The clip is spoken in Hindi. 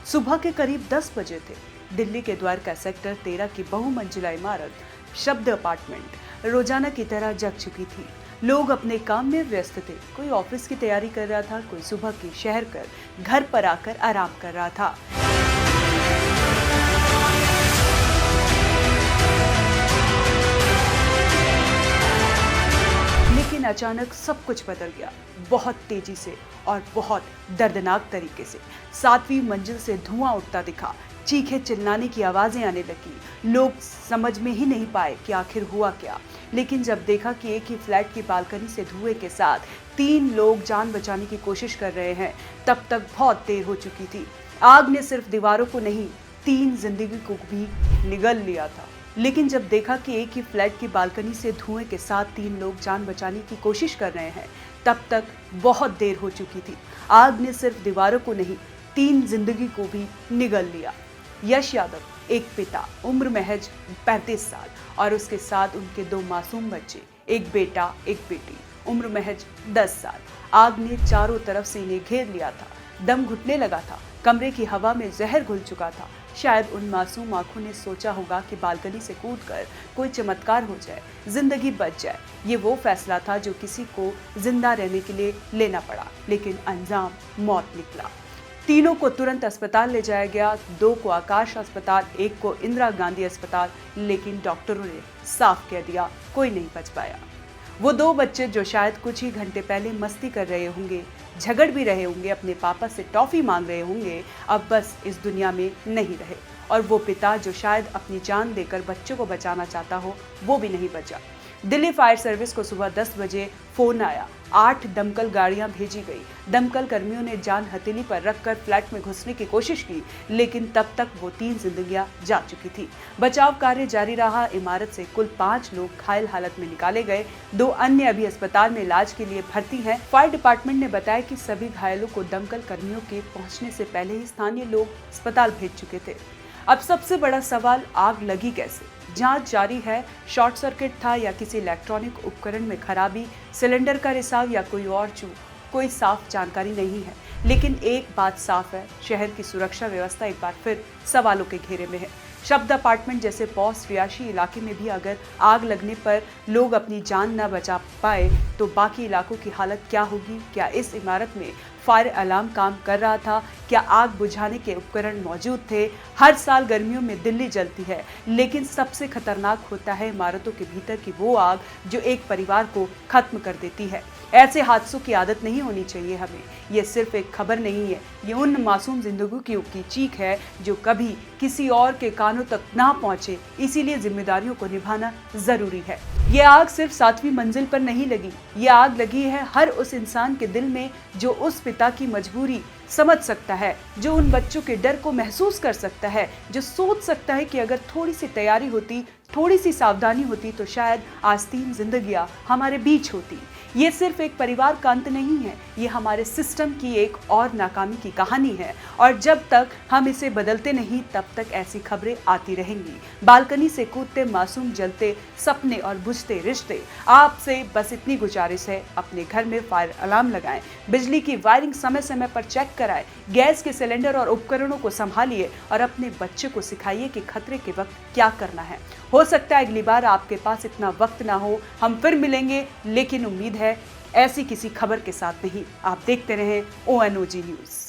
सुबह के करीब 10 बजे थे। दिल्ली के द्वारका सेक्टर 13 की बहुमंजिला इमारत शब्द अपार्टमेंट रोजाना की तरह जग चुकी थी। लोग अपने काम में व्यस्त थे। कोई ऑफिस की तैयारी कर रहा था, कोई सुबह की शहर कर घर पर आकर आराम कर रहा था। लेकिन अचानक सब कुछ बदल गया, बहुत तेजी से और बहुत दर्दनाक तरीके से। 7वीं मंजिल से धुआं उठता दिखा, चीखे चिल्लाने की आवाजें आने लगी। लोग समझ में ही नहीं पाए कि आखिर हुआ क्या। लेकिन जब देखा कि एक ही फ्लैट की बालकनी से धुएं के साथ 3 लोग जान बचाने की कोशिश कर रहे हैं, तब तक बहुत देर हो चुकी थी। आग ने सिर्फ दीवारों को नहीं, 3 जिंदगी को भी निगल लिया था। लेकिन जब देखा कि एक ही फ्लैट की बालकनी से धुएं के साथ 3 लोग जान बचाने की कोशिश कर रहे हैं, तब तक बहुत देर हो चुकी थी। आग ने सिर्फ दीवारों को नहीं, 3 जिंदगी को भी निगल लिया। यश यादव, एक पिता, उम्र महज 35 साल और उसके साथ उनके 2 मासूम बच्चे, एक बेटा एक बेटी, उम्र महज 10 साल। आग ने चारों तरफ से इन्हें घेर लिया था। दम घुटने लगा था, कमरे की हवा में जहर घुल चुका था। शायद उन मासूम आंखों ने सोचा होगा कि बालकनी से कूदकर कोई चमत्कार हो जाए, जिंदगी बच जाए। ये वो फैसला था जो किसी को जिंदा रहने के लिए लेना पड़ा, लेकिन अंजाम मौत निकला। 3 को तुरंत अस्पताल ले जाया गया, 2 को आकाश अस्पताल, 1 को इंदिरा गांधी अस्पताल, लेकिन डॉक्टरों ने साफ कह दिया कोई नहीं बच पाया। वो 2 बच्चे जो शायद कुछ ही घंटे पहले मस्ती कर रहे होंगे, झगड़ भी रहे होंगे, अपने पापा से टॉफी मांग रहे होंगे, अब बस इस दुनिया में नहीं रहे। और वो पिता जो शायद अपनी जान देकर बच्चों को बचाना चाहता हो, वो भी नहीं बचा। दिल्ली फायर सर्विस को सुबह 10 बजे फोन आया। 8 दमकल गाड़ियां भेजी गई। दमकल कर्मियों ने जान हथेली पर रखकर फ्लैट में घुसने की कोशिश की, लेकिन तब तक वो 3 जिंदगियां जा चुकी थी। बचाव कार्य जारी रहा। इमारत से कुल 5 लोग घायल हालत में निकाले गए। 2 अन्य अभी अस्पताल में इलाज के लिए भर्ती हैं। फायर डिपार्टमेंट ने बताया कि सभी घायलों को दमकल कर्मियों के पहुंचने से पहले ही स्थानीय लोग अस्पताल भेज चुके थे। अब सबसे बड़ा सवाल, आग लगी कैसे? जांच जारी है। शॉर्ट सर्किट था या किसी इलेक्ट्रॉनिक उपकरण में खराबी, सिलेंडर का रिसाव या कोई और चूक, कोई साफ जानकारी नहीं है। लेकिन एक बात साफ है, शहर की सुरक्षा व्यवस्था एक बार फिर सवालों के घेरे में है। शब्द अपार्टमेंट जैसे पॉश रिहायशी इलाके में भी अगर आग लगने पर लोग अपनी जान न बचा पाए, तो बाकी इलाकों की हालत क्या होगी? क्या इस इमारत में फायर अलार्म काम कर रहा था? क्या आग बुझाने के उपकरण मौजूद थे? हर साल गर्मियों में दिल्ली जलती है, लेकिन सबसे खतरनाक होता है इमारतों के भीतर की वो आग जो एक परिवार को खत्म कर देती है। ऐसे हादसों की आदत नहीं होनी चाहिए हमें। ये सिर्फ एक खबर नहीं है, ये उन मासूम जिंदगियों की चीख है जो कभी किसी और के कानों तक ना पहुंचे। इसीलिए जिम्मेदारियों को निभाना जरूरी है। ये आग सिर्फ 7वीं मंजिल पर नहीं लगी, ये आग लगी है हर उस इंसान के दिल में जो उस पिता की मजबूरी समझ सकता है, जो उन बच्चों के डर को महसूस कर सकता है, जो सोच सकता है कि अगर थोड़ी सी तैयारी होती, थोड़ी सी सावधानी होती, तो शायद आज 3 जिंदगियां हमारे बीच होती। ये सिर्फ एक परिवार का अंत नहीं है, ये हमारे सिस्टम की एक और नाकामी की कहानी है। और जब तक हम इसे बदलते नहीं, तब तक ऐसी खबरें आती रहेंगी। बालकनी से कूदते मासूम, जलते सपने और बुझते रिश्ते। आपसे बस इतनी गुजारिश है, अपने घर में फायर अलार्म लगाएं, बिजली की वायरिंग समय समय पर चेक कराएं, गैस के सिलेंडर और उपकरणों को संभालिए और अपने बच्चे को सिखाइए कि खतरे के वक्त क्या करना है। हो सकता है अगली बार आपके पास इतना वक्त ना हो, हम फिर मिलेंगे, लेकिन उम्मीद है ऐसी किसी खबर के साथ नहीं। आप देखते रहें ONOG न्यूज़।